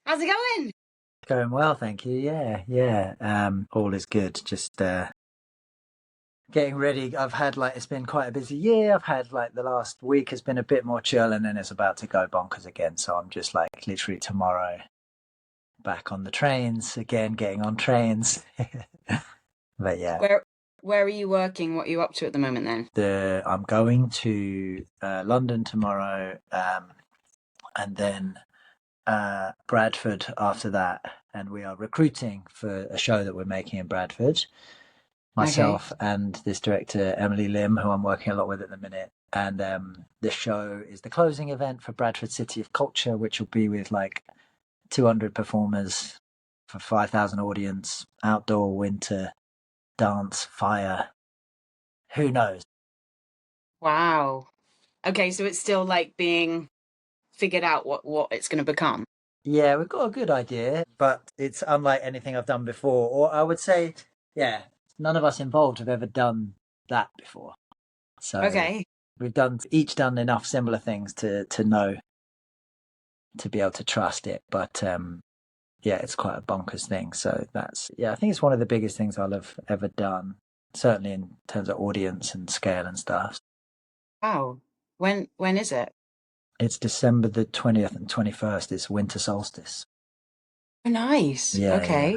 How's it going? Going well, thank you. Yeah. All is good. Just getting ready. I've had it's been quite a busy year. I've had the last week has been a bit more chill, and then it's about to go bonkers again. So I'm just literally tomorrow back on the trains again, getting on trains. But yeah, Where where are you working? What are you up to at the moment then? the I'm going to London tomorrow, and then Bradford after that, and we are recruiting for a show that we're making in Bradford. Okay. Myself and this director Emily Lim, who I'm working a lot with at the minute. And this show is the closing event for Bradford City of Culture, which will be with 200 performers for 5,000 audience, outdoor, winter, dance, fire. Who knows? Wow. Okay, so it's still like being figured out what it's going to become. Yeah, we've got a good idea, but it's unlike anything I've done before. Or I would say, yeah, none of us involved have ever done that before. So Okay. we've each done enough similar things to know to be able to trust it. But yeah, it's quite a bonkers thing. So I think it's one of the biggest things I'll have ever done, certainly in terms of audience and scale and stuff. Wow. When is it? It's December the 20th and 21st. It's winter solstice. Oh, nice. Yeah, yeah, Okay.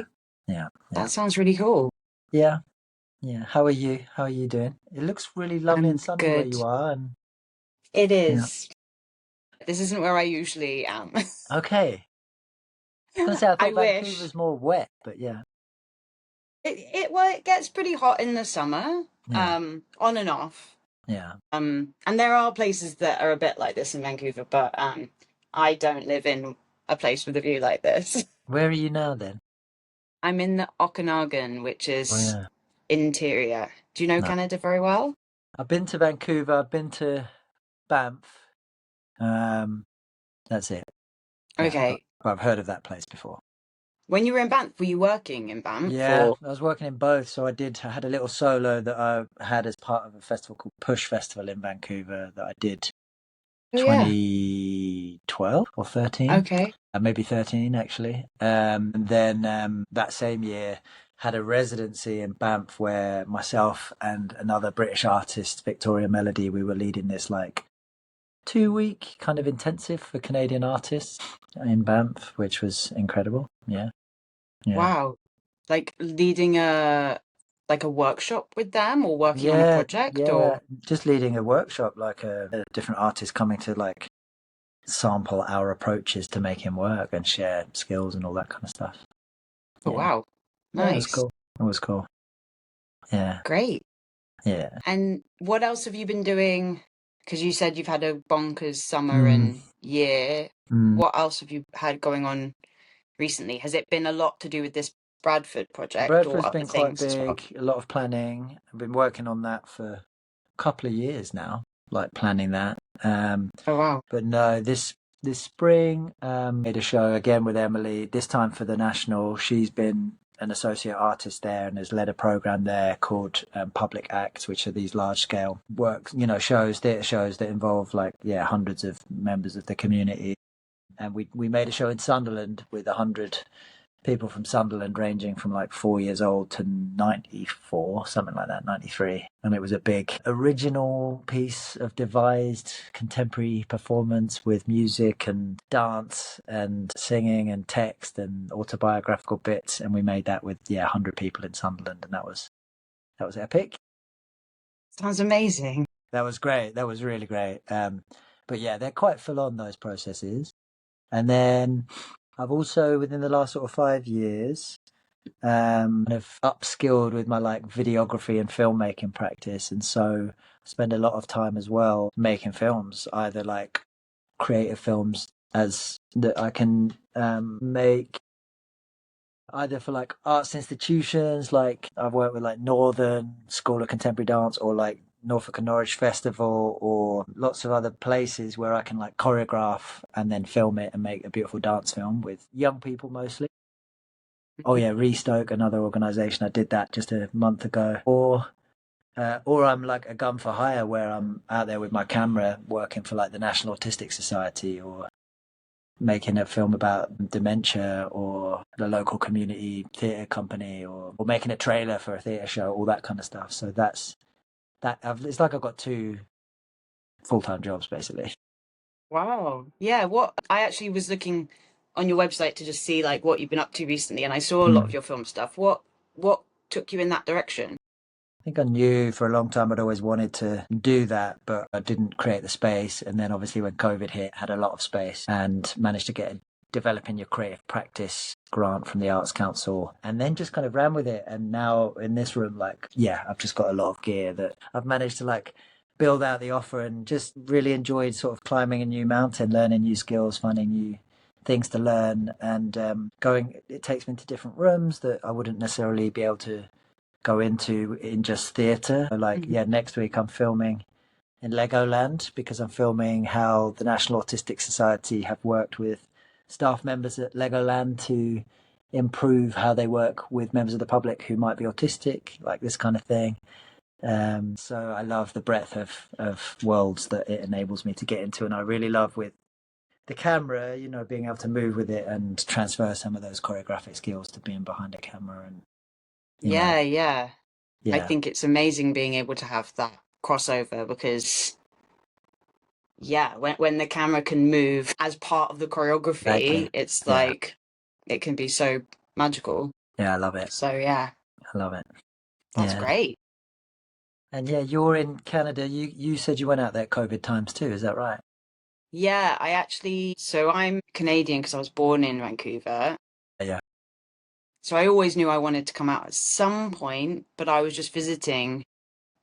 yeah, yeah, That sounds really cool. yeah, yeah. How are you? How are you doing? It looks really lovely and I'm sunny where good. you are. And It yeah, is. This isn't where I usually am. okay. I was gonna say I I thought wish. Vancouver's more wet, but yeah, It gets pretty hot in the summer, yeah, on and off. yeah. And there are places that are a bit like this in Vancouver, but I don't live in a place with a view like this. Where are you now then? I'm in the Okanagan, which Oh is yeah. interior. Do you know No. Canada very well? I've been to Vancouver. I've been to Banff. Um, that's it. Yeah, Okay. but I've heard of that place before. When you were in Banff, were you working in Banff Yeah, or? I was working in both. So I had a little solo that I had as part of a festival called Push Festival in Vancouver that I did Oh yeah. 2012 or 13, Okay. maybe 13 actually. And then that same year had a residency in Banff where myself and another British artist, Victoria Melody, we were leading this 2 week kind of intensive for Canadian artists in Banff, which was incredible. Yeah, yeah, Wow. Like leading a workshop with them or working on a yeah, project yeah. or? Just leading a workshop, a different artist coming to sample our approaches to making work and share skills and all that kind of stuff. Oh Yeah, wow. yeah, it was Nice. cool. It was cool. Yeah, Great. yeah. And what else have you been doing? Because you said you've had a bonkers summer Mm, and year. mm. What else have you had going on recently? Has it been a lot to do with this Bradford project or Bradford's other been quite things as well? big. A lot of planning. I've been working on that for a couple of years now, planning that. Oh wow. But no, this spring, made a show again with Emily. This time for the National. She's been an associate artist there and has led a program there called Public Acts, which are these large scale works, shows, theatre shows that involve hundreds of members of the community. And we made a show in Sunderland with 100 people from Sunderland, ranging from 4 years old to 94, something like that, 93. And it was a big original piece of devised contemporary performance with music and dance and singing and text and autobiographical bits. And we made that with 100 people in Sunderland, and that was epic. Sounds amazing. That was great. That was really great. But yeah, they're quite full on, those processes. And then I've also, within the last sort of 5 years, kind of upskilled with my videography and filmmaking practice, and so I spend a lot of time as well making films, either creative films as that I can make either for arts institutions, I've worked with Northern School of Contemporary Dance or Norfolk and Norwich Festival or lots of other places where I can choreograph and then film it and make a beautiful dance film with young people mostly. Oh yeah, Restoke, another organisation. I did that just a month ago. Or I'm like a gun for hire where I'm out there with my camera working for the National Autistic Society or making a film about dementia or the local community theatre company or making a trailer for a theatre show, all that kind of stuff. So it's like I've got two full-time jobs basically. Wow. Yeah, what I actually was looking on your website to just see like what you've been up to recently, and I saw a lot of Mm. your film stuff. What took you in that direction? I think I knew for a long time I'd always wanted to do that, but I didn't create the space. And then obviously when COVID hit, had a lot of space and managed to get a developing your creative practice grant from the Arts Council and then just kind of ran with it. And now in this room, like, yeah, I've just got a lot of gear that I've managed to like build out the offer and just really enjoyed sort of climbing a new mountain, learning new skills, finding new things to learn and it takes me into different rooms that I wouldn't necessarily be able to go into in just theatre. Like, Mhm. yeah, next week I'm filming in Legoland because I'm filming how the National Autistic Society have worked with staff members at Legoland to improve how they work with members of the public who might be autistic, like this kind of thing. So I love the breadth of worlds that it enables me to get into, and I really love with the camera, being able to move with it and transfer some of those choreographic skills to being behind a camera and you know, Yeah, yeah. I yeah, think it's amazing being able to have that crossover because yeah, when the camera can move as part of the choreography, exactly. it's Yeah. like it can be so magical. Yeah, I love it. So yeah, I love it. that's Yeah. great. And yeah, you're in Canada. You said you went out there COVID times too, is that right? Yeah, so I'm Canadian because I was born in Vancouver. Yeah. So I always knew I wanted to come out at some point, but I was just visiting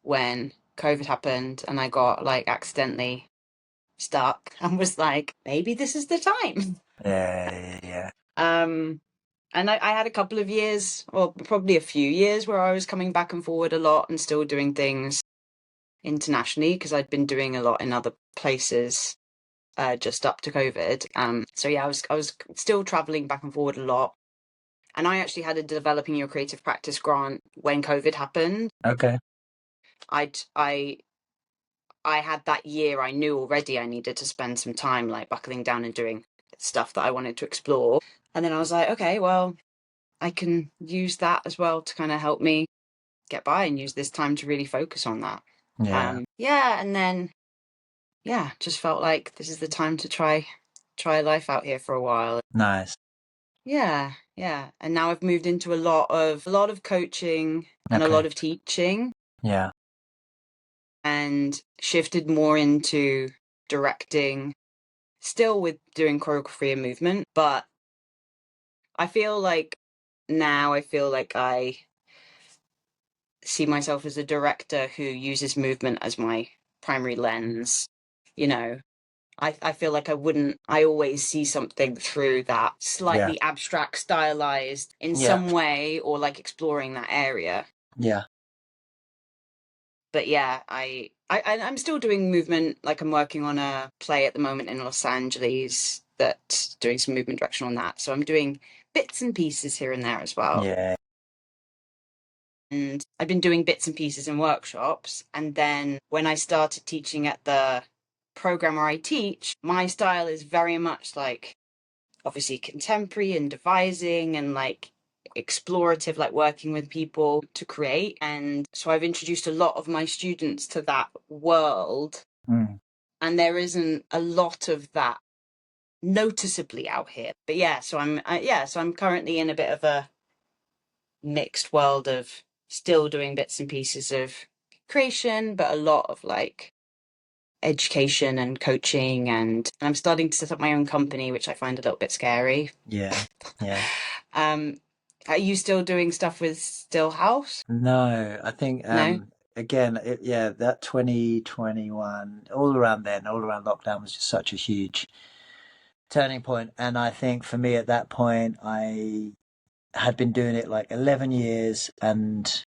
when COVID happened and I got like accidentally stuck and was like, maybe this is the time. Yeah, yeah, Um, and I had a couple of years, or probably a few years, where I was coming back and forward a lot and still doing things internationally because I'd been doing a lot in other places just up to COVID. So yeah, I was still traveling back and forward a lot. And I actually had a developing your creative practice grant when COVID happened. yeah. Okay. I'd I had that year. I knew already I needed to spend some time like buckling down and doing stuff that I wanted to explore. And then I was like, okay, well, I can use that as well to kind of help me get by and use this time to really focus on that. Yeah. Yeah, and then yeah, just felt like this is the time to try life out here for a while. Nice. Yeah, yeah. And now I've moved into a lot of coaching and a Okay. lot of teaching Yeah. and shifted more into directing, still with doing choreography and movement, but I feel like I feel like I see myself as a director who uses movement as my primary lens. You know, I feel like I always see something through that Yeah. slightly abstract, stylized in Yeah. some way, or like exploring that area. Yeah. But yeah, I'm still doing movement. Like I'm working on a play at the moment in Los Angeles that's doing some movement direction on that. So I'm doing bits and pieces here and there as well. Yeah. And I've been doing bits and pieces in workshops. And then when I started teaching at the program where I teach, my style is very much like obviously contemporary and devising and like explorative, like working with people to create. And so I've introduced a lot of my students to that world. Mm. And there isn't a lot of that noticeably out here. But yeah, so I'm currently in a bit of a mixed world of still doing bits and pieces of creation, but a lot of like education and coaching. And I'm starting to set up my own company, which I find a little bit scary. Yeah. Yeah. Um, are you still doing stuff with Stillhouse? No, I think No? again, yeah, that 2021, all around lockdown was just such a huge turning point. And I think for me at that point, I had been doing it like 11 years and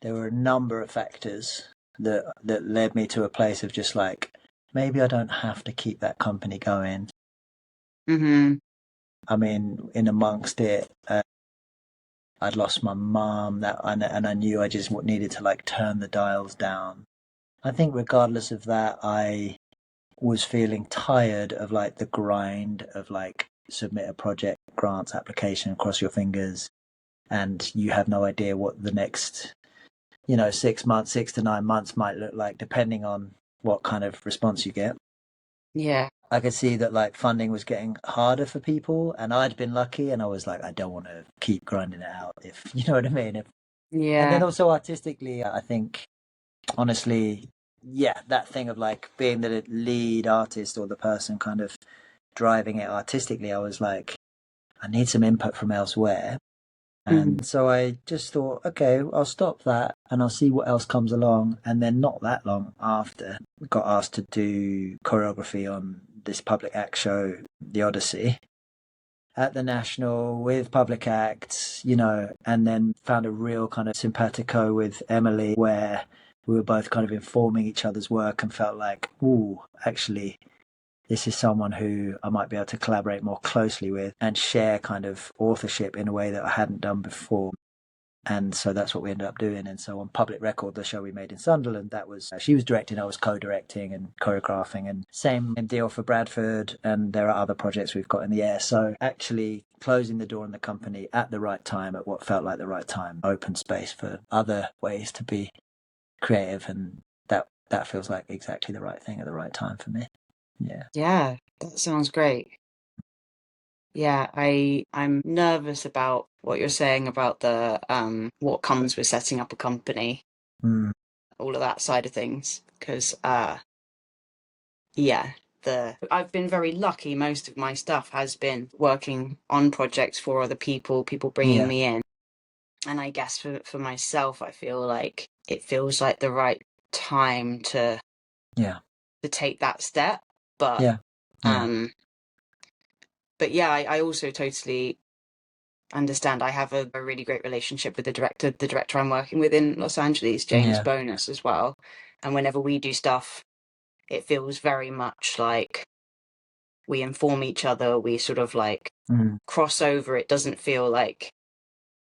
there were a number of factors that led me to a place of just like maybe I don't have to keep that company going. Mm-hmm. I mean, in amongst it, I'd lost my mum that, and I knew I just needed to like turn the dials down. I think regardless of that, I was feeling tired of like the grind of like submit a project, grants application, cross your fingers, and you have no idea what the next 6 months, 6 to 9 months might look like, depending on what kind of response you get. Yeah. I could see that like funding was getting harder for people, and I'd been lucky, and I was like, I don't want to keep grinding it out, if you know what I mean. And then Yeah. also artistically, I think honestly, yeah, that thing of like being the lead artist or the person kind of driving it artistically, I was like, I need some input from elsewhere. Mhm. And so I just thought, okay, I'll stop that and I'll see what else comes along. And then not that long after, got asked to do choreography on this public act show, The Odyssey, at the National with public acts, and then found a real kind of simpatico with Emily where we were both kind of informing each other's work and felt like, ooh, actually, this is someone who I might be able to collaborate more closely with and share kind of authorship in a way that I hadn't done before. And so that's what we ended up doing. And so on Public Record, the show we made in Sunderland, that was she was directing, I was co-directing and choreographing, and same deal for Bradford. And there are other projects we've got in the air. So actually closing the door on the company at the right time, at what felt like the right time, open space for other ways to be creative, and that feels like exactly the right thing at the right time for me. Yeah. Yeah, that sounds great. Yeah, I'm nervous about what you're saying about the what comes with setting up a company, Mm, all of that side of things, because yeah, the I've been very lucky. Most of my stuff has been working on projects for other people bringing yeah. me in. And I guess for myself, I feel like it feels like the right time Yeah. to take that step. But Yeah. Yeah. um but yeah, I also totally understand. I have a really great relationship with the director I'm working with in Los Angeles, James Yeah. Bonus, as well. And whenever we do stuff, it feels very much like we inform each other, we sort of like Mm, cross over. It doesn't feel like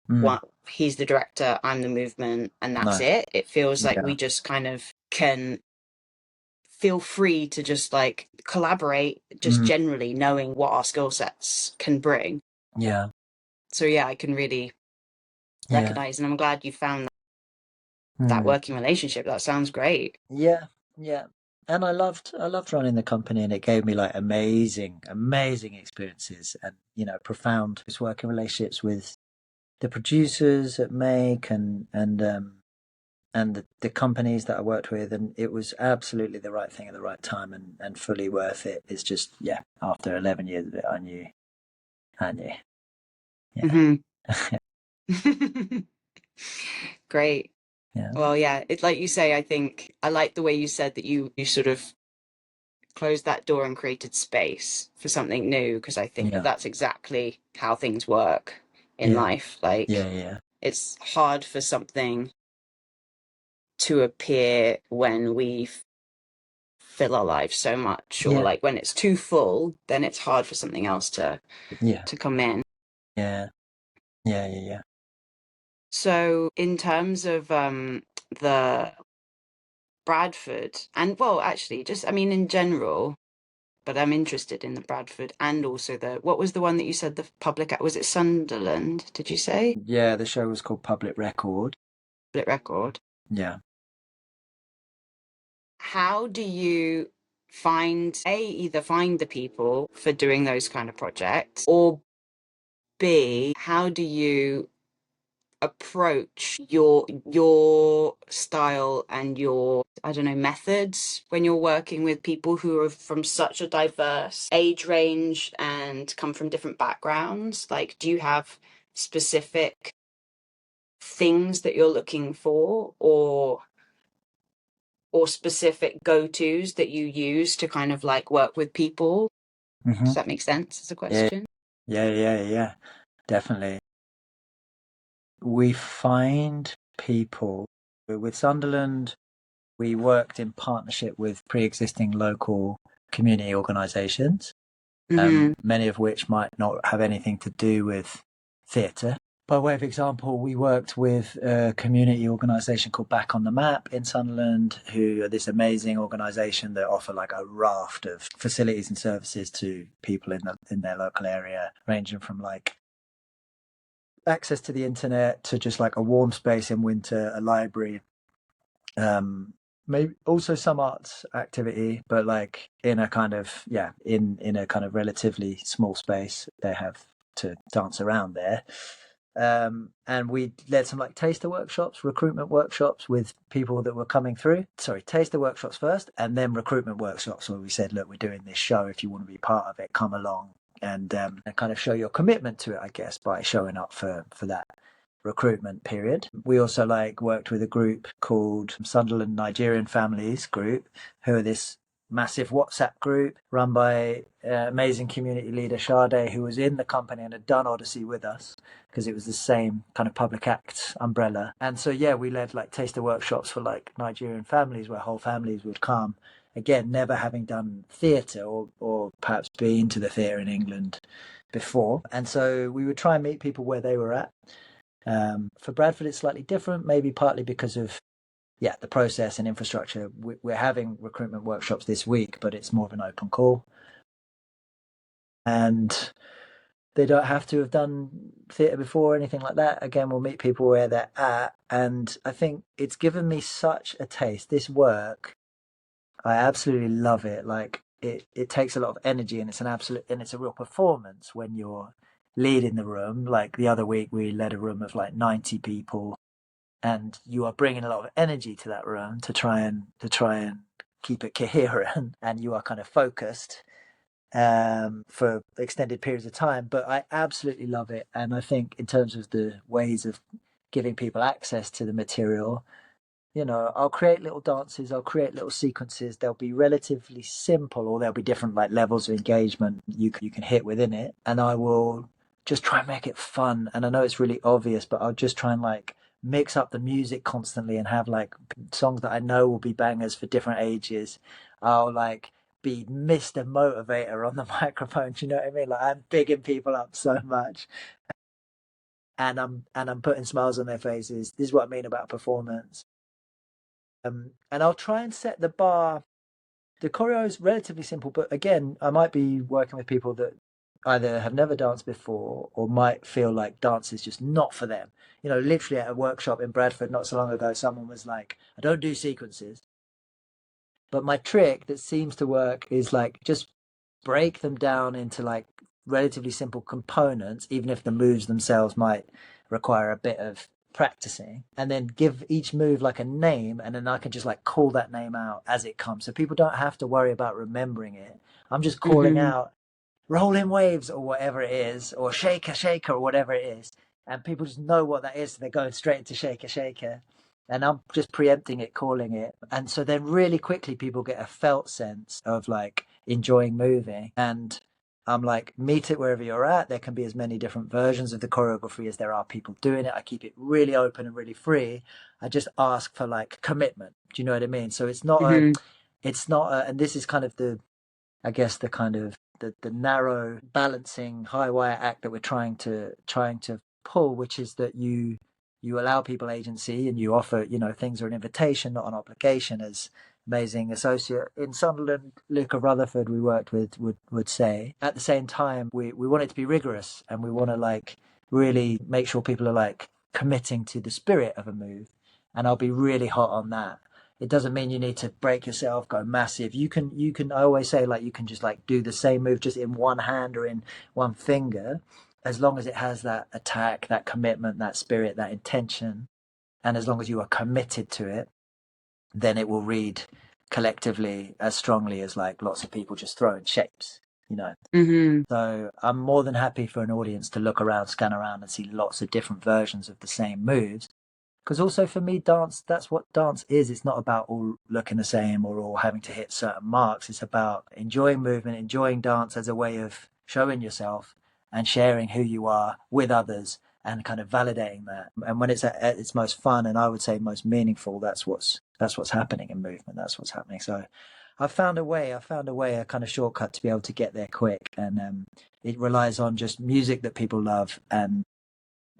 mm, what he's the director, I'm the movement, and that's no. it. It feels like Yeah. we just kind of can feel free to just like collaborate, just Mm, generally knowing what our skill sets can bring. yeah. So yeah, I can really Yeah. recognize, and I'm glad you found that Mm, working relationship. That sounds great. yeah. Yeah. And I loved running the company, and it gave me like amazing experiences, and profound just working relationships with the producers at Make, and the companies that I worked with, and it was absolutely the right thing at the right time, and fully worth it. It's just, yeah, after 11 years of it, I knew, yeah. Hmm. Great. Yeah. Well, yeah, it's like you say, I think I like the way you said that you sort of closed that door and created space for something new, because I think that Yeah. that's exactly how things work in Yeah. life. Like, Yeah. Yeah. it's hard for something to appear when we fill our lives so much, or Yeah. like when it's too full, then it's hard for something else Yeah. to come in. Yeah. Yeah. Yeah. Yeah. So in terms of the Bradford, and well, actually, just I mean in general, but I'm interested in the Bradford and also the what was the one that you said the public, was it Sunderland? Did you say Yeah. The show was called Public Record. Split Record? Yeah. How do you find either find the people for doing those kind of projects, or B, how do you approach your style and your, I don't know, methods when you're working with people who are from such a diverse age range and come from different backgrounds? Like, do you have specific things that you're looking for, or specific go-tos that you use to kind of like work with people? Hmm. Does that make sense as a Yeah. question? Yeah. Yeah. Yeah. Definitely. We find people with Sunderland. We worked in partnership with pre-existing local community organisations, Mm-hmm. many of which might not have anything to do with theatre. By way of example, we worked with a community organisation called Back on the Map in Sunderland, who are this amazing organisation that offer like a raft of facilities and services to people in their local area, ranging from like access to the internet to just like a warm space in winter, a library, maybe also some arts activity, but like in a kind of in a kind of relatively small space, they have to dance around there. And we led some like taster workshops, recruitment workshops with people that were coming through. Sorry, taster workshops first, and then recruitment workshops where we said, look, we're doing this show. If you want to be part of it, come along and kind of show your commitment to it, I guess, by showing up for that recruitment period. We also like worked with a group called Sunderland Nigerian Families Group, who are this massive WhatsApp group run by amazing community leader Sade, who was in the company and had done Odyssey with us because it was the same kind of public act umbrella. And so yeah, we led like taster workshops for like Nigerian families where whole families would come, again never having done theatre or perhaps been to the theatre in England before. And so we would try and meet people where they were at. For Bradford, it's slightly different, maybe partly because of the process and infrastructure. We're having recruitment workshops this week, but it's more of an open call, and they don't have to have done theatre before or anything like that. Again, we'll meet people where they're at, and I think it's given me such a taste. This work, I absolutely love it. Like it takes a lot of energy, and it's a real performance when you're leading the room. Like the other week, we led a room of like 90 people, and you are bringing a lot of energy to that room to try and keep it coherent, and you are kind of focused for extended periods of time. But I absolutely love it, and I think in terms of the ways of giving people access to the material, I'll create little dances, I'll create little sequences. They'll be relatively simple, or there'll be different like levels of engagement you can hit within it, and I will just try and make it fun. And I know it's really obvious, but I'll just try and like mix up the music constantly and have like songs that I know will be bangers for different ages. I'll like be Mr. Motivator on the microphone. Do you know what I mean? Like I'm bigging people up so much, and I'm putting smiles on their faces. This is what I mean about performance. And I'll try and set the bar. The choreo is relatively simple, but again, I might be working with people that either have never danced before or might feel like dance is just not for them. Literally at a workshop in Bradford not so long ago, someone was like, I don't do sequences. But my trick that seems to work is like just break them down into like relatively simple components, even if the moves themselves might require a bit of practicing, and then give each move like a name, and then I can just like call that name out as it comes. So people don't have to worry about remembering it. I'm just calling Hmm. out rolling waves or whatever it is, or shaker shaker or whatever it is, and people just know what that is. So they're going straight into shaker shaker, and I'm just preempting it, calling it, and so then really quickly people get a felt sense of like enjoying moving. And I'm like, meet it wherever you're at. There can be as many different versions of the choreography as there are people doing it. I keep it really open and really free. I just ask for like commitment. Do you know what I mean? So Hmm. it's not a, and this is kind of I guess the kind of the narrow balancing high wire act that we're trying to pull, which is that you allow people agency and you offer, things are an invitation, not an obligation, as amazing associate in Sunderland, Luca Rutherford, we worked with, would say. At the same time, we want it to be rigorous, and we want to like really make sure people are like committing to the spirit of a move. And I'll be really hot on that. It doesn't mean you need to break yourself, go massive. You can I always say like you can just like do the same move just in one hand or in one finger, as long as it has that attack, that commitment, that spirit, that intention, and as long as you are committed to it, then it will read collectively as strongly as like lots of people just throwing shapes. Hmm. So I'm more than happy for an audience to look around, scan around, and see lots of different versions of the same moves, because also for me, dance, that's what dance is. It's not about all looking the same or all having to hit certain marks. It's about enjoying movement, enjoying dance as a way of showing yourself and sharing who you are with others, and kind of validating that. And when it's at its most fun, and I would say most meaningful, that's what's happening in movement. That's what's happening. So I found a way, a kind of shortcut to be able to get there quick. And it relies on just music that people love, and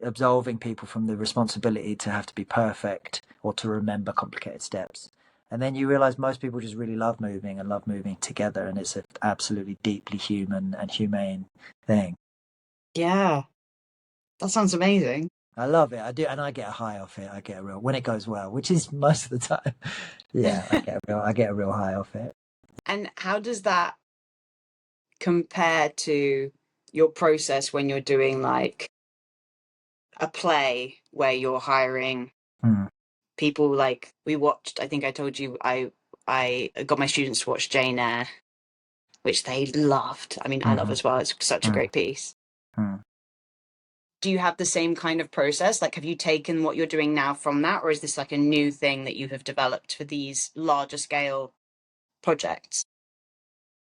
absolving people from the responsibility to have to be perfect or to remember complicated steps. And then you realize most people just really love moving and love moving together, and it's an absolutely deeply human and humane thing. Yeah, that sounds amazing. I love it. I do, and I get a high off it. I get a real when it goes well, which is most of the time. Yeah, I get a real high off it. And how does that compare to your process when you're doing like a play where you're hiring Hmm. people? Like we watched, I think I told you, I got my students to watch Jane Eyre, which they loved. I mean, I love Hmm. as well. It's such a Hmm. great piece. Hmm. Do you have the same kind of process? Like, have you taken what you're doing now from that, or is this like a new thing that you have developed for these larger scale projects?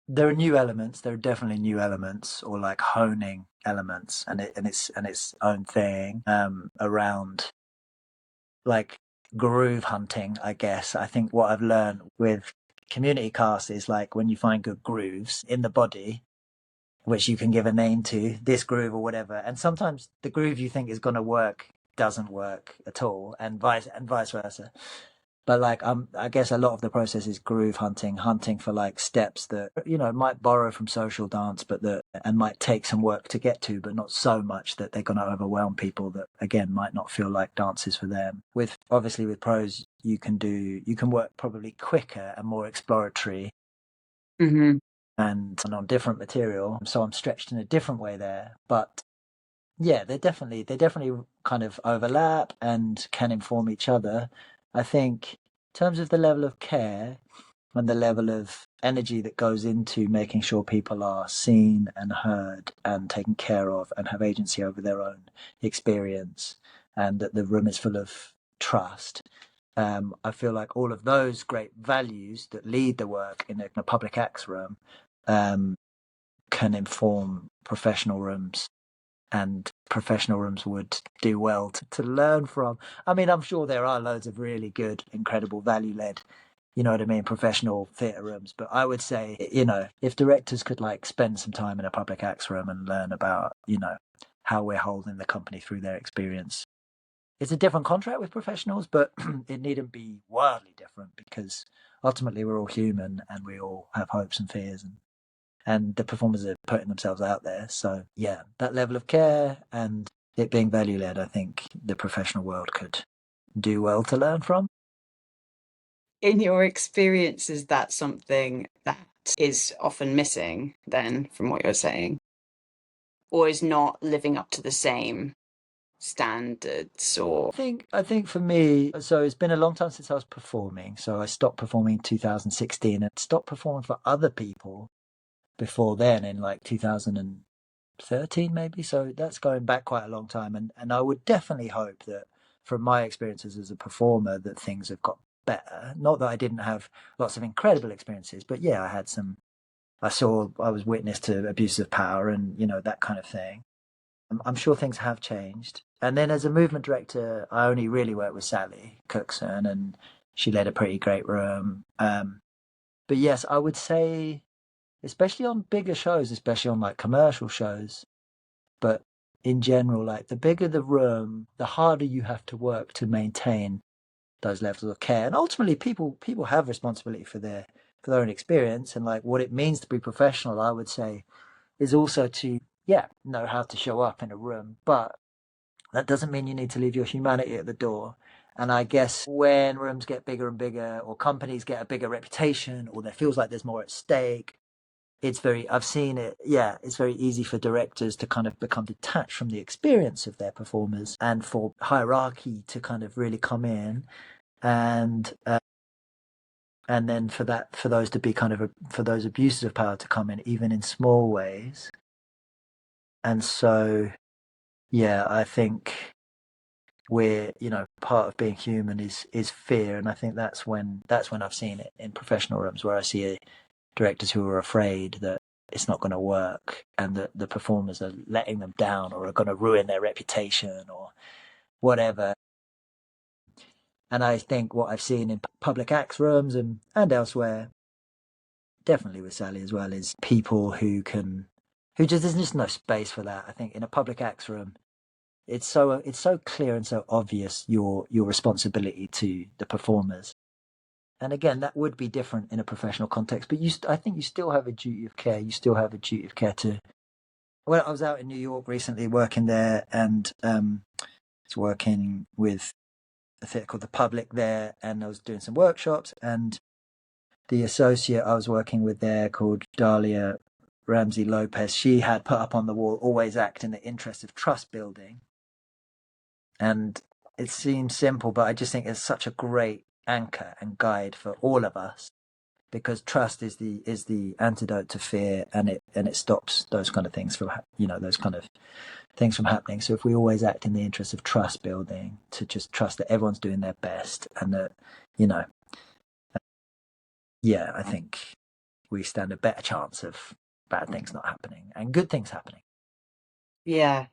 There are new elements. There are definitely new elements, or like honing elements, and its own thing around like groove hunting. I guess I think what I've learned with community cast is like when you find good grooves in the body, which you can give a name to, this groove or whatever. And sometimes the groove you think is going to work doesn't work at all, and vice versa. But like I guess a lot of the process is groove hunting, hunting for like steps that might borrow from social dance, but that and might take some work to get to, but not so much that they're going to overwhelm people that again might not feel like dance is for them. With obviously with prose, you can work probably quicker and more exploratory Mm-hmm. and on different material. So I'm stretched in a different way there. But yeah, they definitely kind of overlap and can inform each other. I think in terms of the level of care and the level of energy that goes into making sure people are seen and heard and taken care of and have agency over their own experience and that the room is full of trust. I feel like all of those great values that lead the work in a public acts room um, can inform professional rooms, and professional rooms would do well to learn from. I mean, I'm sure there are loads of really good, incredible value led, you know what I mean, professional theatre rooms. But I would say, if directors could like spend some time in a public acts room and learn about, how we're holding the company through their experience. It's a different contract with professionals, but it needn't be wildly different because ultimately we're all human and we all have hopes and fears, and the performers are putting themselves out there. So yeah, that level of care and it being value led, I think the professional world could do well to learn from. In your experience, is that something that is often missing then from what you're saying? Or is not living up to the same standards or I think for me, so it's been a long time since I was performing. So I stopped performing in 2016 and stopped performing for other people before then in like 2013 maybe. So that's going back quite a long time, and I would definitely hope that from my experiences as a performer that things have got better. Not that I didn't have lots of incredible experiences, but yeah, I was witness to abuses of power and that kind of thing. I'm sure things have changed. And then as a movement director, I only really worked with Sally Cookson, and she led a pretty great room. But yes, I would say, especially on bigger shows, especially on like commercial shows, but in general, like the bigger the room, the harder you have to work to maintain those levels of care. And ultimately, people have responsibility for their own experience and like what it means to be professional. I would say is also to know how to show up in a room, but that doesn't mean you need to leave your humanity at the door. And I guess when rooms get bigger and bigger, or companies get a bigger reputation, or there feels like there's more at stake, I've seen it, yeah, it's very easy for directors to kind of become detached from the experience of their performers and for hierarchy to kind of really come in and and then for those to be kind of for those abuses of power to come in even in small ways. And so yeah, I think we're part of being human is fear, and I think that's when I've seen it in professional rooms where I see directors who are afraid that it's not going to work and that the performers are letting them down or are going to ruin their reputation or whatever. And I think what I've seen in public acts rooms and elsewhere, definitely with Sally as well, is people who just there's just no space for that. I think in a public acts room it's so clear and so obvious your responsibility to the performers. And again, that would be different in a professional context, but I think you still have a duty of care. You still have a duty of care to. Well, I was out in New York recently working there, and was working with a theatre called The Public there, and I was doing some workshops, and the associate I was working with there, called Dahlia Ramsey Lopez, she had put up on the wall, "Always act in the interest of trust building." And it seems simple, but I just think it's such a great anchor and guide for all of us, because trust is the antidote to fear, and it stops those kind of things from those kind of things from happening. So if we always act in the interest of trust building, to just trust that everyone's doing their best, and that, you know yeah, I think we stand a better chance of bad things not happening and good things happening. Yeah.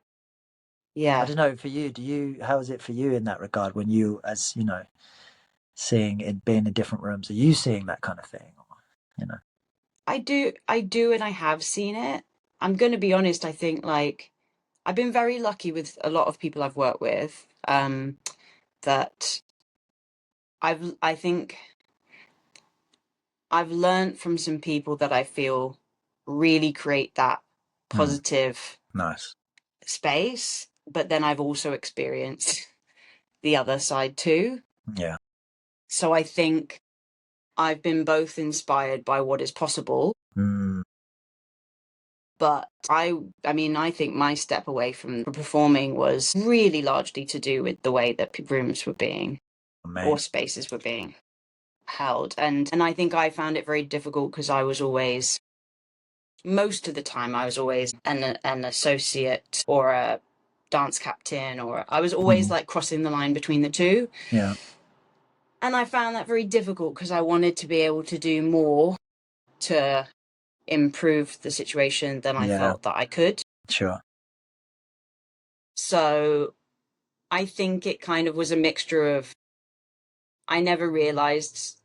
I Yeah. don't know, for you, how is it for you in that regard, when you, as seeing it, being in different rooms, are you seeing that kind of thing, or, you know I do, and I have seen it. I'm going to be honest, I think like I've been very lucky with a lot of people I've worked with, that I think I've learned from some people that I feel really create that mm, positive nice. space, but then I've also experienced the other side too. Yeah. So I think I've been both inspired by what is possible, mm, but I mean, I think my step away from performing was really largely to do with the way that rooms were being, or Amazing. spaces were being held. And I think I found it very difficult because I was always, most of the time, I was always an associate or a dance captain, or I was always mm, like crossing the line between the two. yeah. And I found that very difficult because I wanted to be able to do more to improve the situation than I Yeah, felt that I could. sure. So I think it kind of was a mixture of, I never realized,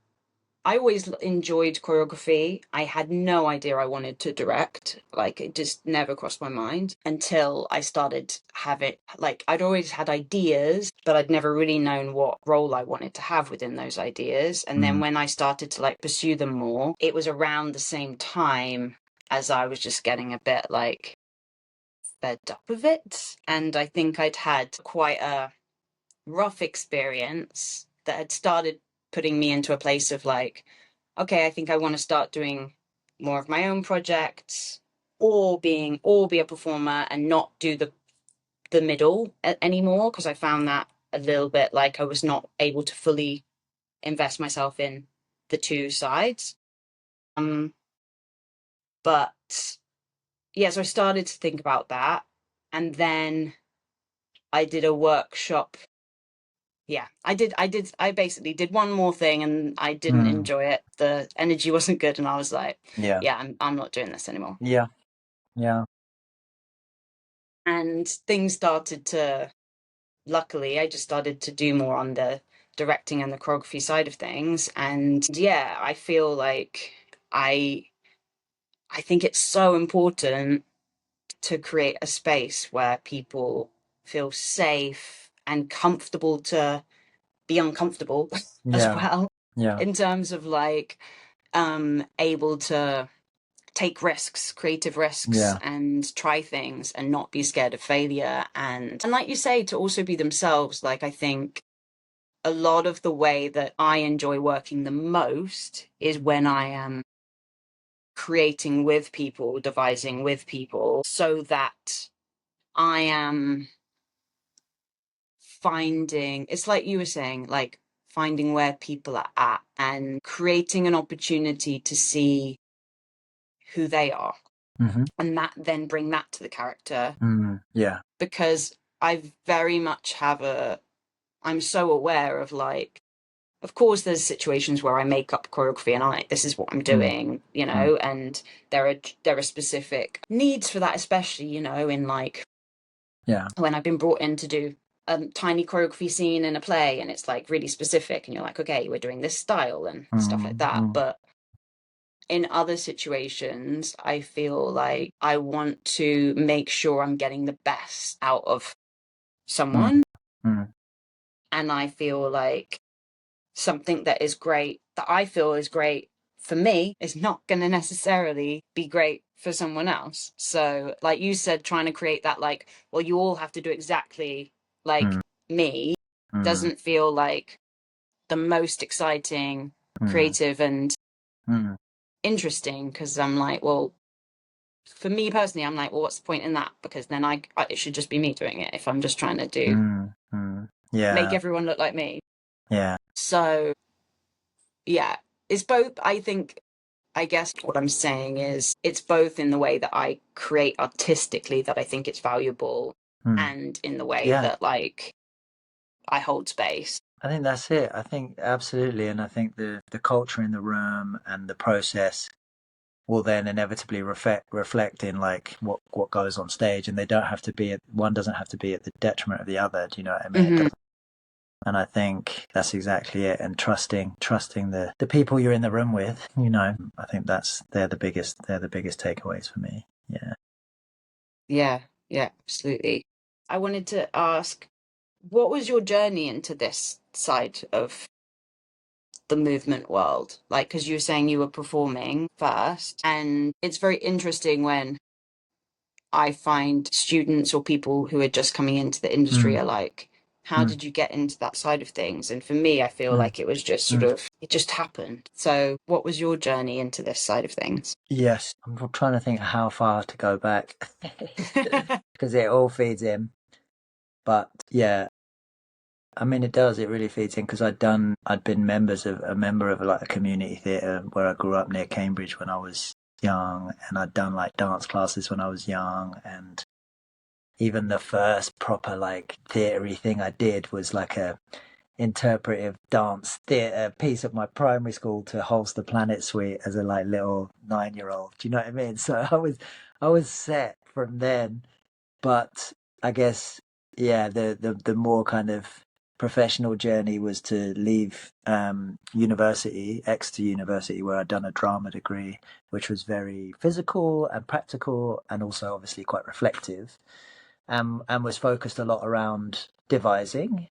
I always enjoyed choreography. I had no idea I wanted to direct. Like, it just never crossed my mind until I started having, like, I'd always had ideas, but I'd never really known what role I wanted to have within those ideas. And then mm, when I started to like pursue them more, it was around the same time as I was just getting a bit like fed up with it. And I think I'd had quite a rough experience that had started putting me into a place of like, okay, I think I want to start doing more of my own projects, or be a performer and not do the middle anymore, because I found that a little bit like I was not able to fully invest myself in the two sides. Um, but yeah, so I started to think about that, and then I did a workshop. Yeah, I basically did one more thing and I didn't mm, enjoy it. The energy wasn't good, and I was like, yeah. yeah, I'm not doing this anymore. Yeah. Yeah. And things started to, luckily, I just started to do more on the directing and the choreography side of things. And yeah, I feel like I I think it's so important to create a space where people feel safe and comfortable to be uncomfortable as Yeah. well, Yeah. in terms of like able to take risks, creative risks, Yeah. and try things and not be scared of failure, and like you say, to also be themselves. Like, I think a lot of the way that I enjoy working the most is when I am creating with people, devising with people, so that I am finding, it's like you were saying, like finding where people are at and creating an opportunity to see who they are, hmm and that then bring that to the character. yeah. Because I very much have a, I'm so aware of like, of course there's situations where I make up choreography and this is what I'm mm, doing, mm, and there are specific needs for that, especially, in like yeah. when I've been brought in to do a tiny choreography scene in a play, and it's like really specific, and you're like, okay, we're doing this style and stuff like mm, that. mm, But in other situations, I feel like I want to make sure I'm getting the best out of mm, someone. mm, And I feel like something that is great, that I feel is great for me, is not going to necessarily be great for someone else. So, like you said, trying to create that, like, well, you all have to do exactly like mm, me, mm, doesn't feel like the most exciting, mm, creative, and mm, interesting. Because I'm like, well, for me personally, I'm like, well, what's the point in that? Because then it should just be me doing it if I'm just trying to mm, mm. make Yeah, everyone look like me. yeah. So yeah, it's both. I guess what I'm saying is it's both in the way that I create artistically that I think it's valuable, Mm. and in the way Yeah, that like I hold space. I think that's it. I think absolutely, and I think the culture in the room and the process will then inevitably reflect in like what goes on stage, and they don't have to be one doesn't have to be at the detriment of the other. Do you know what I mean? It Hmm. doesn't. And I think that's exactly it. And trusting the people you're in the room with. I think they're the biggest takeaways for me. Yeah. Yeah, yeah, absolutely. I wanted to ask, what was your journey into this side of the movement world? Like, because you were saying you were performing first, and it's very interesting when I find students or people who are just coming into the industry Mm, are like, how mm, did you get into that side of things? And for me, I feel mm, like it was just sort mm. of, it just happened. So, what was your journey into this side of things? Yes, I'm trying to think how far to go back because it all feeds in. But yeah, I mean, it does. It really feeds in because I'd been a member of like a community theatre where I grew up near Cambridge when I was young, and I'd done like dance classes when I was young, and even the first proper like theatre thing I did was like a interpretive dance theatre piece at my primary school to Holster Planet Suite as a like little 9-year old. Do you know what I mean? So I was set from then, but I guess yeah, the more kind of professional journey was to leave Exeter University, where I'd done a drama degree, which was very physical and practical, and also obviously quite reflective, and was focused a lot around devising,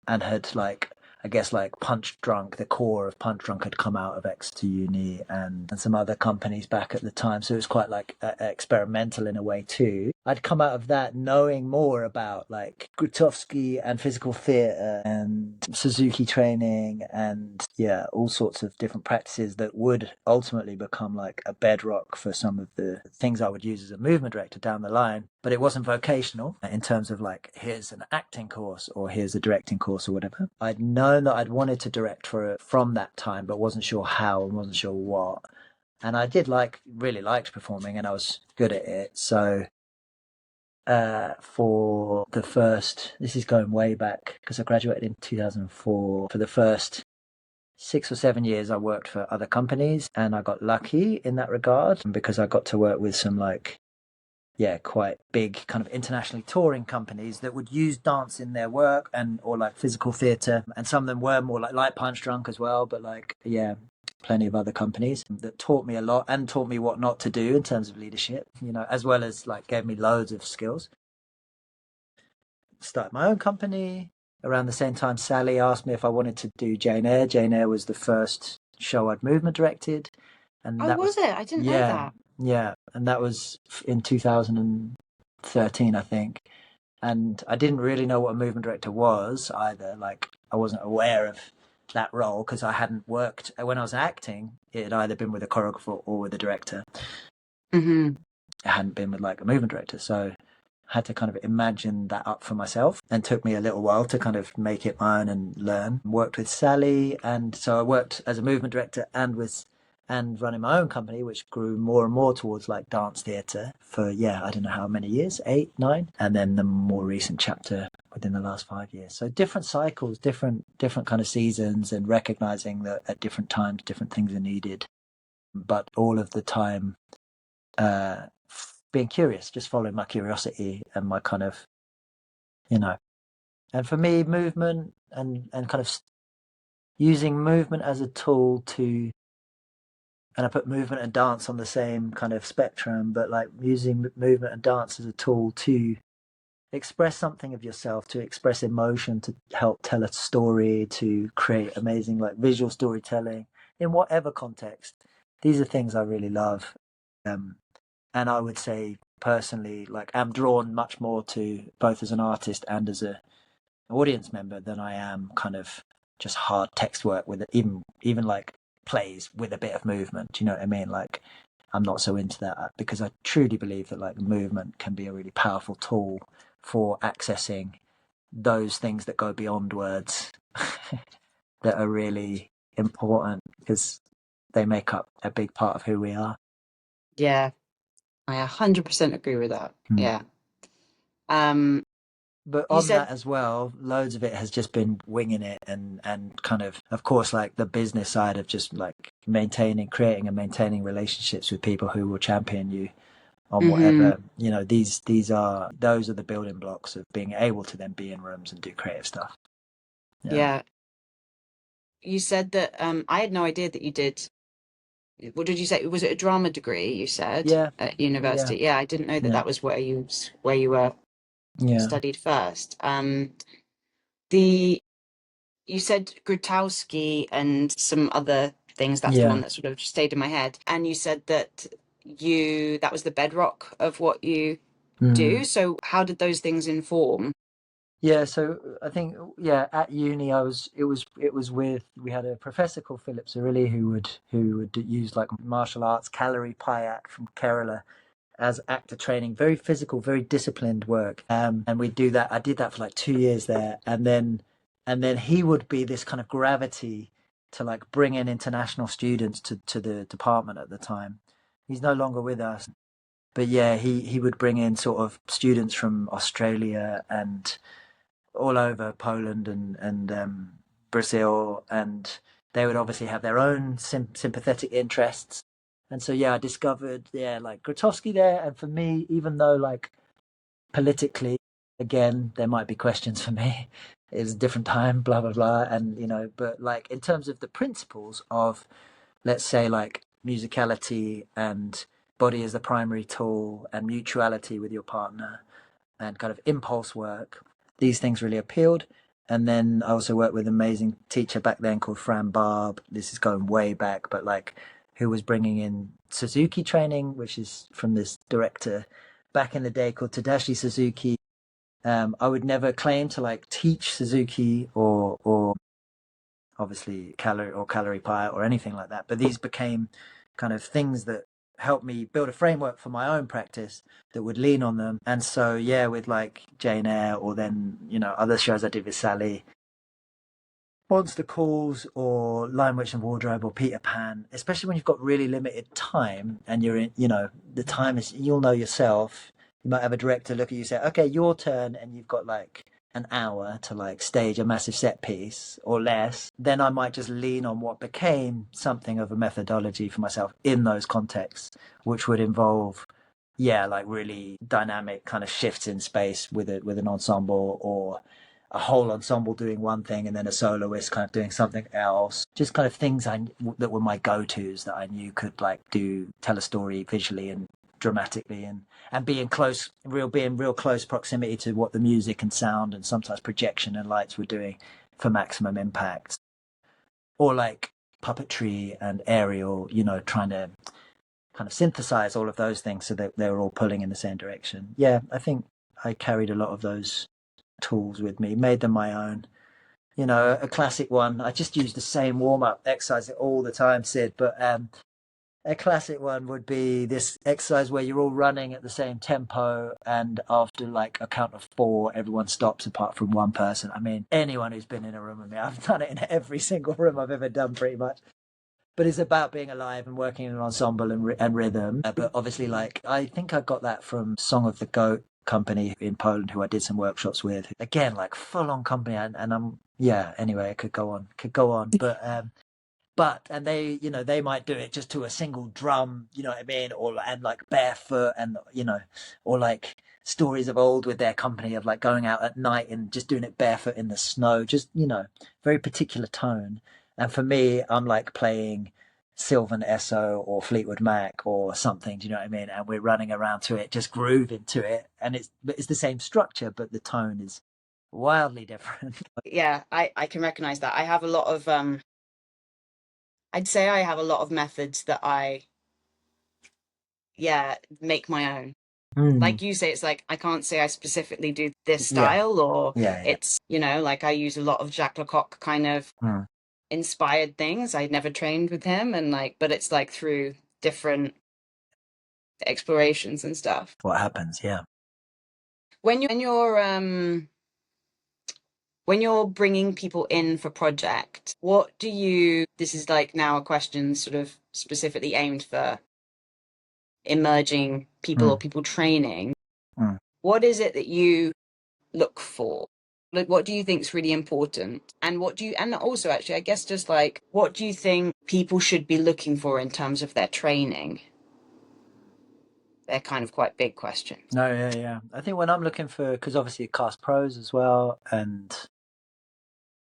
and had like I guess like Punch Drunk, the core of Punch Drunk had come out of Exeter Uni and some other companies back at the time. So it was quite like experimental in a way too. I'd come out of that knowing more about like Grotowski and physical theatre and Suzuki training and yeah, all sorts of different practices that would ultimately become like a bedrock for some of the things I would use as a movement director down the line. But it wasn't vocational in terms of like, here's an acting course or here's a directing course or whatever. I'd known that I'd wanted to direct from that time, but wasn't sure how and wasn't sure what. And I did really liked performing and I was good at it. So for the first, this is going way back because I graduated in 2004. For the first 6 or 7 years, I worked for other companies and I got lucky in that regard because I got to work with some like yeah, quite big kind of internationally touring companies that would use dance in their work and or like physical theatre, and some of them were more like Punch Drunk as well, but like yeah, plenty of other companies that taught me a lot and taught me what not to do in terms of leadership, as well as like gave me loads of skills. Started my own company around the same time. Sally asked me if I wanted to do Jane Eyre. Jane Eyre was the first show I'd movement directed, and Oh, that was was it? I didn't know yeah, that. yeah, and that was in 2013, I think. And I didn't really know what a movement director was either. Like I wasn't aware of that role because I hadn't worked when I was acting. It had either been with a choreographer or with a director. Hmm. It hadn't been with like a movement director, so I had to kind of imagine that up for myself, and took me a little while to kind of make it my own and learn. Worked with Sally, and so I worked as a movement director and running my own company, which grew more and more towards like dance theatre for yeah, I don't know how many years, 8, 9, and then the more recent chapter within the last 5 years. So different cycles, different kind of seasons, and recognizing that at different times different things are needed, but all of the time uh, being curious, just following my curiosity and my kind of, you know, and for me, movement and kind of using movement as a tool to, and I put movement and dance on the same kind of spectrum, but like using movement and dance as a tool to express something of yourself, to express emotion, to help tell a story, to create amazing like visual storytelling in whatever context. These are things I really love. Um, and I would say personally, like, I'm drawn much more to both as an artist and as a audience member than I am kind of just hard text work with it, even like plays with a bit of movement. Do you know what I mean? Like, I'm not so into that because I truly believe that like movement can be a really powerful tool for accessing those things that go beyond words that are really important because they make up a big part of who we are. Yeah, I 100% agree with that. Hmm. Yeah. Um, But you on that said, as well, loads of it has just been winging it, and kind of course, like the business side of just like maintaining, creating and maintaining relationships with people who will champion you on hmm whatever, you know, those are the building blocks of being able to then be in rooms and do creative stuff. Yeah. yeah, you said that, I had no idea that you did, what did you say? Was it a drama degree you said Yeah. at Yeah. university? Yeah, I didn't know that Yeah. that was where you were Yeah. studied first. The you said Grotowski and some other things. That's the Yeah. one that sort of stayed in my head. And you said that that was the bedrock of what you Mm. do. So how did those things inform? Yeah, so I think yeah, at uni it was with we had a professor called Philip Cirilli who would use like martial arts, Kalari Payat from Kerala as actor training, very physical, very disciplined work. And we do that. I did that for like 2 years there, and then he would be this kind of gravity to like bring in international students to the department at the time. He's no longer with us, but yeah, he would bring in sort of students from Australia and all over Poland and Brazil, and they would obviously have their own sympathetic interests. And so yeah, I discovered like Grotowski there, and for me, even though like politically, again, there might be questions for me. It's a different time, blah blah blah, and but like in terms of the principles of, let's say, like musicality and body as the primary tool and mutuality with your partner and kind of impulse work. These things really appealed. And then I also worked with an amazing teacher back then called Fran Barb. This is going way back, but like who was bringing in Suzuki training, which is from this director back in the day called Tadashi Suzuki. I would never claim to like teach Suzuki or obviously calorie pie or anything like that. But these became kind of things that helped me build a framework for my own practice that would lean on them. And so yeah, with like Jane Eyre or then other shows I did with Sally, Monster Calls or Lion Witch and Wardrobe or Peter Pan, especially when you've got really limited time and you're in, the time is, you'll know yourself. You might have a director look at you and say, okay, your turn, and you've got like an hour to like stage a massive set piece or less. Then I might just lean on what became something of a methodology for myself in those contexts, which would involve, yeah, like really dynamic kind of shifts in space with an ensemble, or a whole ensemble doing one thing and then a soloist kind of doing something else. Just kind of things that were my go-tos that I knew could like tell a story visually and dramatically, and be in real close proximity to what the music and sound and sometimes projection and lights were doing for maximum impact. Or like puppetry and aerial, trying to kind of synthesize all of those things so that they were all pulling in the same direction. Yeah, I think I carried a lot of those tools with me, made them my own. A classic one. I just use the same warm up exercise all the time, Sid. But a classic one would be this exercise where you're all running at the same tempo, and after like a count of four, everyone stops apart from one person. I mean, anyone who's been in a room with me, I've done it in every single room I've ever done, pretty much. But it's about being alive and working in an ensemble and rhythm. But obviously, like, I think I got that from Song of the Goat company in Poland, who I did some workshops with. Again, like full on company, and I'm yeah. Anyway, I could go on, but and they might do it just to a single drum, you know what I mean, or and like barefoot, and or like stories of old with their company of like going out at night and just doing it barefoot in the snow, just very particular tone. And for me, I'm like playing Sylvan Esso or Fleetwood Mac or something. Do you know what I mean? And we're running around to it, just grooving to it, and it's the same structure, but the tone is wildly different. Yeah, I can recognize that. I have a lot of I'd say I have a lot of methods that I, yeah, make my own. Mm, Like you say, it's like I can't say I specifically do this yeah, style, or yeah, yeah. it's, like I use a lot of Jacques Lecoq kind of Mm. inspired things. I'd never trained with him, and like, but it's like through different explorations and stuff. What happens? Yeah. When you're bringing people in for project, what do you, this is like now a question sort of specifically aimed for emerging people or Mm, people training. mm. What is it that you look for? Like, what do you think is really important? And also actually, I guess just like, what do you think people should be looking for in terms of their training? They're kind of quite big questions. No, yeah, yeah. I think when I'm looking for, because obviously cast pros as well, and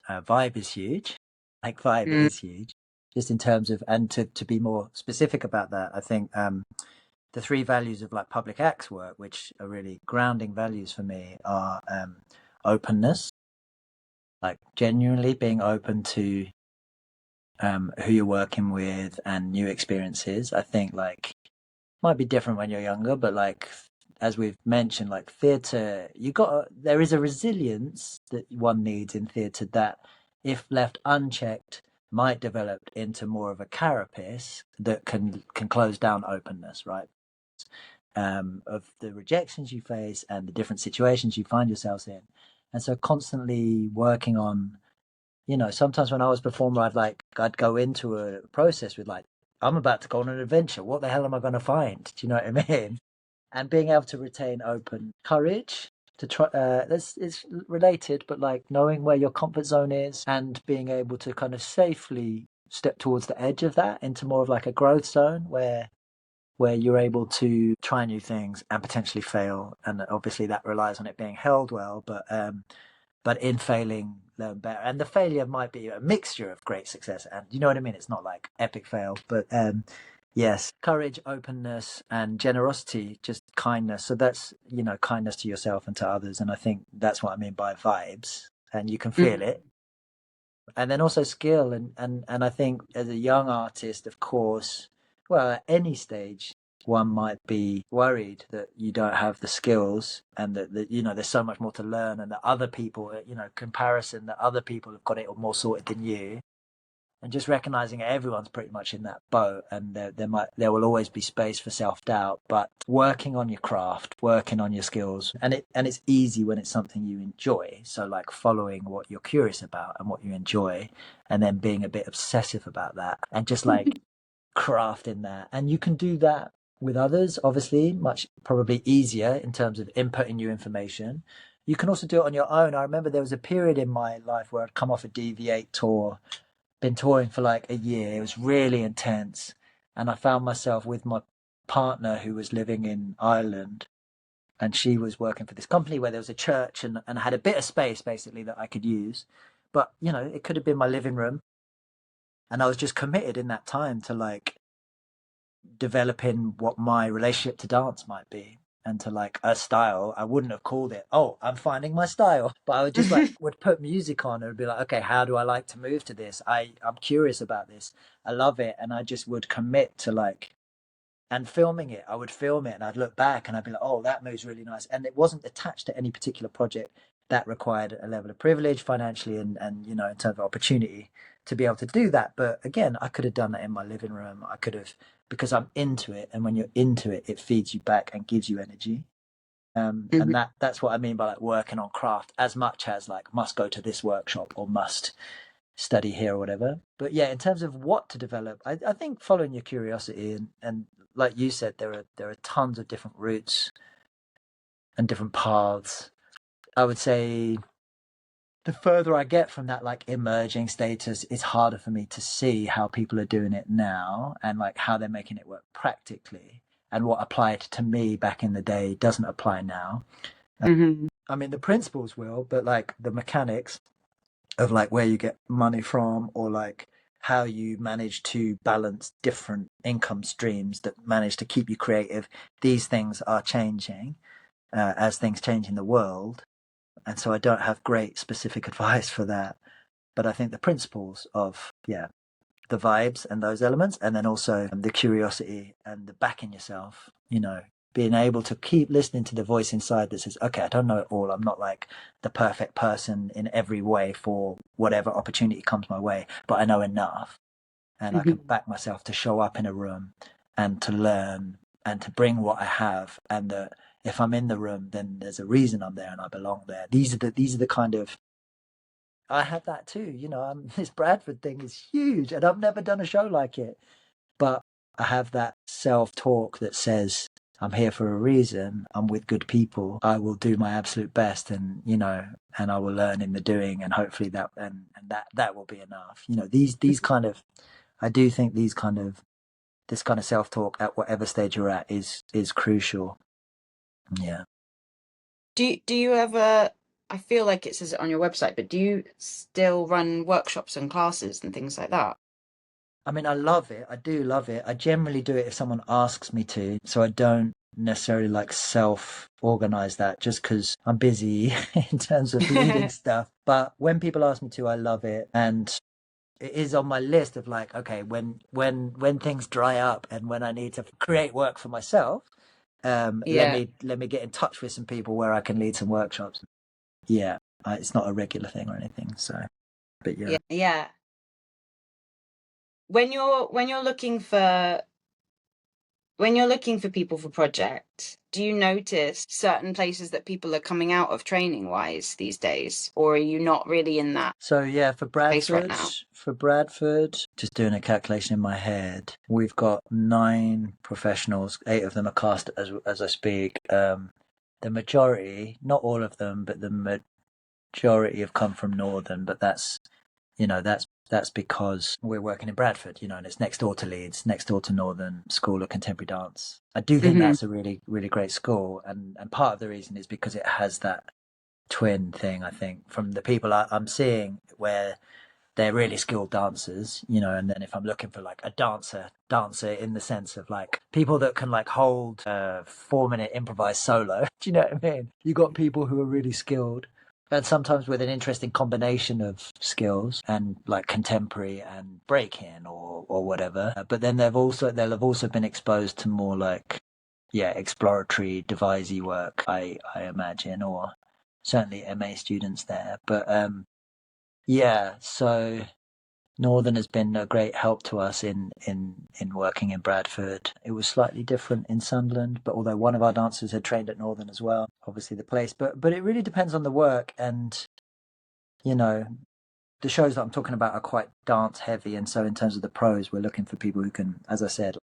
vibe is huge. Like vibe Mm, is huge, just in terms of, and to be more specific about that, I think the three values of like public acts work, which are really grounding values for me, are openness, like genuinely being open to who you're working with and new experiences. I think like might be different when you're younger, but like as we've mentioned, like theatre, there is a resilience that one needs in theatre that, if left unchecked, might develop into more of a carapace that can close down openness, right? Of the rejections you face and the different situations you find yourselves in, and so constantly working on, sometimes when I was a performer, I'd go into a process with like, I'm about to go on an adventure. What the hell am I going to find? Do you know what I mean? And being able to retain open courage to try. This is related, but like knowing where your comfort zone is and being able to kind of safely step towards the edge of that into more of like a growth zone where you're able to try new things and potentially fail. And obviously that relies on it being held well, but in failing, learn better. And the failure might be a mixture of great success and, you know what I mean? It's not like epic fail, but yes, courage, openness, and generosity, just kindness. So that's, kindness to yourself and to others. And I think that's what I mean by vibes. And you can feel mhm, it. And then also skill. And I think as a young artist, of course, well, at any stage, one might be worried that you don't have the skills and that there's so much more to learn, and that other people, comparison, that other people have got it all more sorted than you. And just recognizing everyone's pretty much in that boat, and there will always be space for self-doubt, but working on your craft, working on your skills, and it's easy when it's something you enjoy. So like following what you're curious about and what you enjoy, and then being a bit obsessive about that, and just like crafting that. And you can do that with others, obviously much probably easier in terms of inputting new information. You can also do it on your own. I remember there was a period in my life where I'd come off a DV8 tour, been touring for like a year. It was really intense. And I found myself with my partner who was living in Ireland, and she was working for this company where there was a church, and had a bit of space basically that I could use. But, it could have been my living room. And I was just committed in that time to like developing what my relationship to dance might be, and to like a style. I wouldn't have called it, oh, I'm finding my style, but I would just like would put music on and be like, okay, how do I like to move to this? I'm curious about this. I love it. And I just would commit to like, and filming it, I would film it and I'd look back and I'd be like, oh, that move's really nice. And it wasn't attached to any particular project that required a level of privilege financially, and in terms of opportunity to be able to do that. But again, I could have done that in my living room. I could have, because I'm into it. And when you're into it, it feeds you back and gives you energy. And mhm. that's what I mean by like working on craft, as much as like must go to this workshop or must study here or whatever. But yeah, in terms of what to develop, I think following your curiosity, and like you said, there are tons of different routes and different paths. I would say the further I get from that like emerging status, it's harder for me to see how people are doing it now, and like how they're making it work practically, and what applied to me back in the day doesn't apply now. Mhm. I mean, the principles will, but like the mechanics of like where you get money from, or like how you manage to balance different income streams that manage to keep you creative. These things are changing as things change in the world. And so I don't have great specific advice for that. But I think the principles of, yeah, the vibes and those elements, and then also the curiosity and the backing yourself, being able to keep listening to the voice inside that says, okay, I don't know it all. I'm not like the perfect person in every way for whatever opportunity comes my way, but I know enough and I can Mhm. back myself to show up in a room and to learn and to bring what I have. And that if I'm in the room, then there's a reason I'm there and I belong there. These are the kind of, I have that too. This Bradford thing is huge, and I've never done a show like it. But I have that self-talk that says, I'm here for a reason. I'm with good people. I will do my absolute best, and I will learn in the doing, and hopefully that will be enough. These kind of, I do think this kind of self-talk at whatever stage you're at is crucial. Yeah. Do you ever, I feel like it says it on your website, but do you still run workshops and classes and things like that? I mean, I love it. I do love it. I generally do it if someone asks me to. So I don't necessarily like self organize that just because I'm busy in terms of leading stuff. But when people ask me to, I love it. And it is on my list of like, okay, when things dry up and when I need to create work for myself, let Yeah. me get in touch with some people where I can lead some workshops. Yeah, it's not a regular thing or anything. So, but yeah. Yeah. Yeah. When you're looking for people for projects, do you notice certain places that people are coming out of training wise these days, or are you not really in that So yeah, place right now? For Bradford, just doing a calculation in my head, we've got 9 professionals. 8 of them are cast as I speak. The majority, not all of them, but the majority have come from Northern. But that's because we're working in Bradford, and it's next door to Leeds, next door to Northern School of Contemporary Dance. I do think Hmm. that's a really, really great school, and part of the reason is because it has that twin thing. I think from the people I'm seeing, where they're really skilled dancers, and then if I'm looking for like a dancer in the sense of like people that can like hold a 4-minute improvised solo, do you know what I mean? You got people who are really skilled, and sometimes with an interesting combination of skills and like contemporary and break-in or whatever. But then they'll have also been exposed to more like, yeah, exploratory devisey work, I imagine, or certainly MA students there. But yeah, so Northern has been a great help to us in working in Bradford. It was slightly different in Sunderland, but although one of our dancers had trained at Northern as well, obviously the place. But it really depends on the work, and you know the shows that I'm talking about are quite dance heavy, and so in terms of the pros, we're looking for people who can, as I said,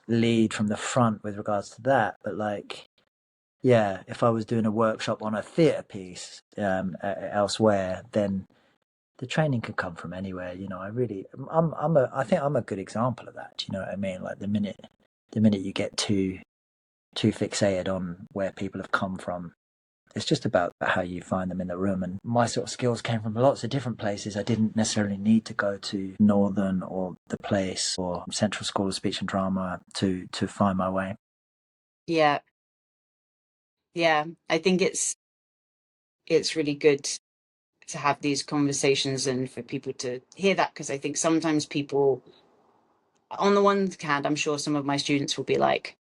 lead from the front with regards to that. But like, yeah, if I was doing a workshop on a theatre piece elsewhere, then the training could come from anywhere. I think I'm a good example of that. Do you know what I mean? Like the minute you get too fixated on where people have come from, it's just about how you find them in the room. And my sort of skills came from lots of different places. I didn't necessarily need to go to Northern or the Place or Central School of Speech and Drama to find my way. Yeah. Yeah. I think it's really good to have these conversations and for people to hear that, because I think sometimes people, on the one hand, I'm sure some of my students will be like,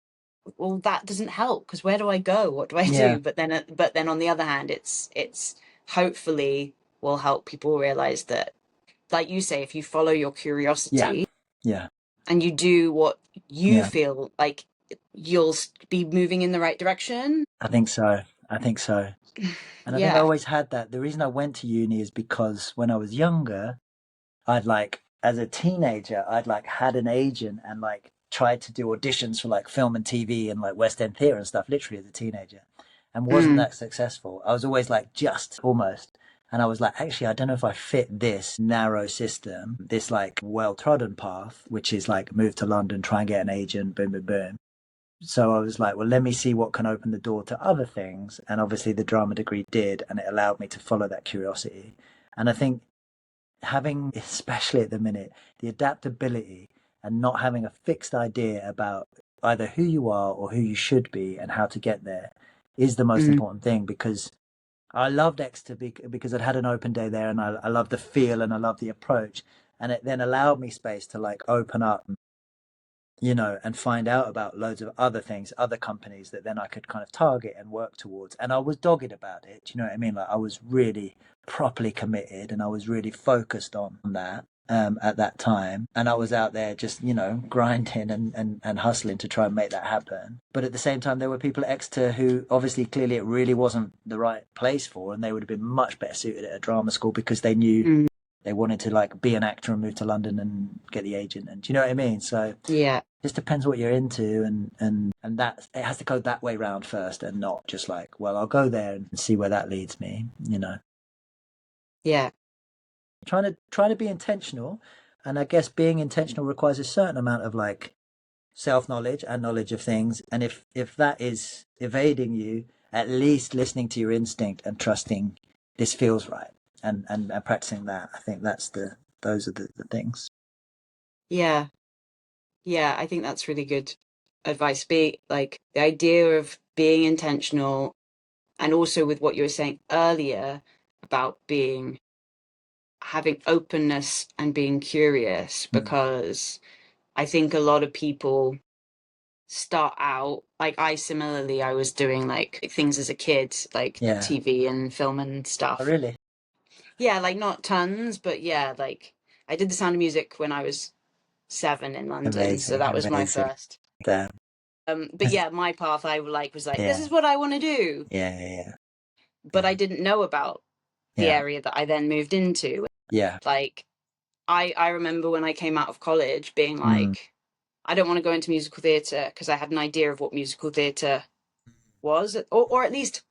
well, that doesn't help because where do I go? What do I Yeah, do? But then on the other hand, it's hopefully will help people realize that, like you say, if you follow your yeah, curiosity yeah, and you do what you yeah. feel like, you'll be moving in the right direction. I think so. I think so. And I think I Yeah. always had that. The reason I went to uni is because when I was younger, I'd like, as a teenager, I'd like had an agent and like tried to do auditions for like film and TV and like West End theatre and stuff, literally as a teenager, and wasn't Mm. that successful. I was always like, just almost. And I was like, actually, I don't know if I fit this narrow system, this like well trodden path, which is like move to London, try and get an agent, boom, boom, boom. So I was like, well, let me see what can open the door to other things. And obviously the drama degree did, and it allowed me to follow that curiosity. And I think having, especially at the minute, the adaptability and not having a fixed idea about either who you are or who you should be and how to get there is the most Mm, important thing. Because I loved Exeter because I'd had an open day there, and I loved the feel and I loved the approach, and it then allowed me space to like open up, and find out about loads of other things, other companies that then I could kind of target and work towards. And I was dogged about it. Do you know what I mean? Like I was really properly committed and I was really focused on that. At that time, and I was out there just grinding and hustling to try and make that happen. But at the same time, there were people at Exeter who obviously clearly it really wasn't the right place for, and they would have been much better suited at a drama school because they knew mm, they wanted to like be an actor and move to London and get the agent. And do you know what I mean? So yeah, just depends what you're into, and that it has to go that way round first, and not just like, well, I'll go there and see where that leads me. yeah, Trying to be intentional, and I guess being intentional requires a certain amount of like self-knowledge and knowledge of things, and if that is evading you, at least listening to your instinct and trusting this feels right, and practicing that. I think those are the things. yeah, yeah. I think that's really good advice. Be like the idea of being intentional, and also with what you were saying earlier about being having openness and being curious, Mm. because I think a lot of people start out like I similarly I was doing like things as a kid, like Yeah. TV and film and Oh, stuff. really? Yeah, like not tons, but yeah, like I did The Sound of Music when I was 7 in London, so Amazing, that was my amazing. first. Damn. But yeah, my path I was like, this Yeah, is what I want to do, yeah, yeah, but I yeah, didn't know about the yeah, area that I then moved into. yeah. Like I remember when I came out of college being Mm, like, I don't want to go into musical theatre because I had an idea of what musical theatre was, or at least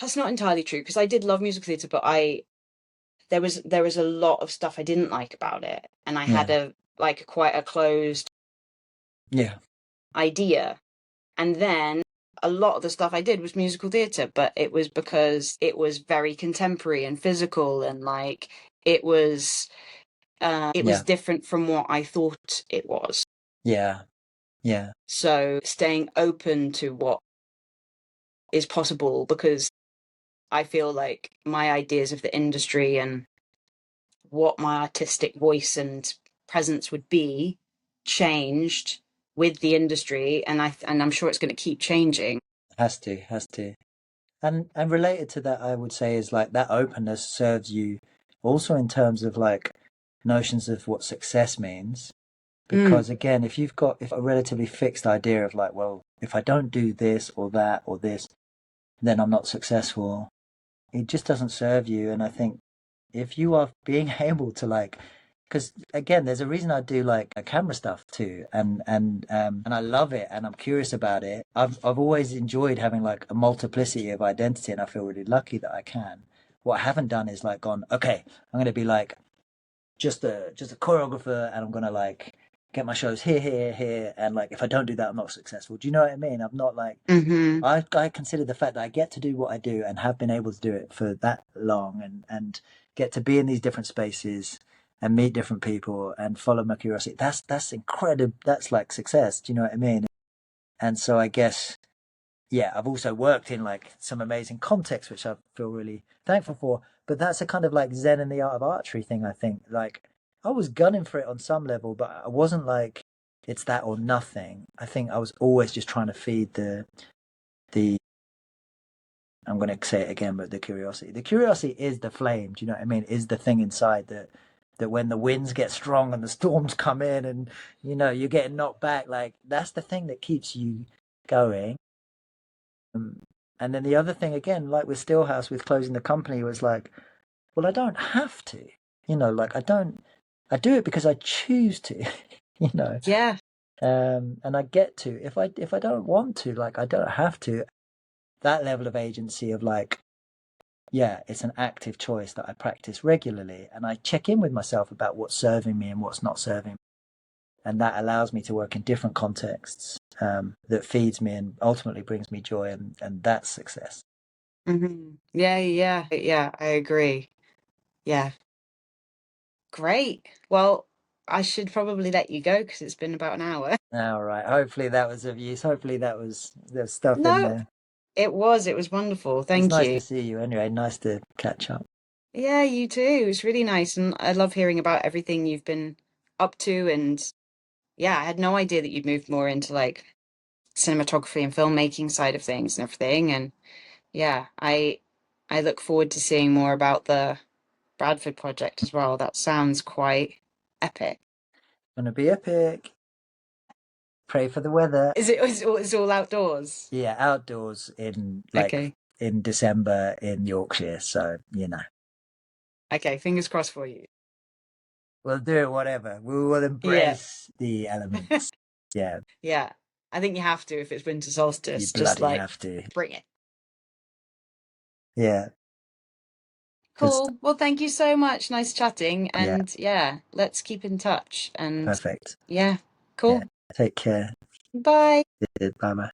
that's not entirely true because I did love musical theatre, but I there was a lot of stuff I didn't like about it, and I had yeah, quite a closed yeah, idea. And then a lot of the stuff I did was musical theatre, but it was because it was very contemporary and physical, and like it was yeah, different from what I thought it was. yeah, yeah. So staying open to what is possible, because I feel like my ideas of the industry and what my artistic voice and presence would be changed with the industry, and I'm sure it's going to keep changing. Has to, has to. And related to that, I would say is like that openness serves you also in terms of like notions of what success means. Mm, Because again, if a relatively fixed idea of like, well, if I don't do this or that or this, then I'm not successful. It just doesn't serve you. And I think if you are being able to like, because again, there's a reason I do like a camera stuff too, and I love it, and I'm curious about it. I've always enjoyed having like a multiplicity of identity, and I feel really lucky that I can. What I haven't done is like gone, okay, I'm going to be like just a choreographer, and I'm gonna like get my shows here, and like if I don't do that, I'm not successful. Do you know what I mean? I'm not like hmm I consider the fact that I get to do what I do and have been able to do it for that long, and get to be in these different spaces and meet different people and follow my curiosity. That's incredible. That's like success. Do you know what I mean? And so I guess yeah, I've also worked in like some amazing contexts, which I feel really thankful for. But that's a kind of like Zen and the art of archery thing, I think. Like I was gunning for it on some level, but I wasn't like it's that or nothing. I think I was always just trying to feed the I'm going to say it again, but the curiosity. The curiosity is the flame. Do you know what I mean? Is the thing inside that when the winds get strong and the storms come in and you're getting knocked back, like that's the thing that keeps you going. Um, and then the other thing, again, like with Stillhouse, with closing the company, was like, well, I don't have to, like I do it because I choose to, you know, Yeah. and I get to. If I don't want to, like, I don't have to. That level of agency of like, yeah, it's an active choice that I practice regularly, and I check in with myself about what's serving me and what's not serving me, and that allows me to work in different contexts that feeds me and ultimately brings me joy, and that's success. Yeah, yeah, yeah. I agree. Yeah. Great. Well, I should probably let you go because it's been about an hour. All right. Hopefully that was of use. Hopefully there's stuff in No, there. it was. It was wonderful. It's Thank nice you. to see you anyway. Nice to catch up. Yeah, you too. It's really nice. And I love hearing about everything you've been up to. And yeah, I had no idea that you'd moved more into like cinematography and filmmaking side of things and everything. And yeah, I look forward to seeing more about the Bradford project as well. That sounds quite epic. Gonna be epic. Pray for the weather. It's all outdoors? Yeah, outdoors in Okay. in December in Yorkshire. So, you know, Okay, fingers crossed for you. we'll do it whatever. We will Yeah. embrace the elements. Yeah, Yeah. I think you have to if it's winter you solstice, just bloody like have to. bring it. Yeah, good stuff. Cool. Well, thank you so much. Nice chatting. Yeah, And yeah, let's keep in touch. And perfect. yeah, Yeah, cool. take care. Bye. Bye bye.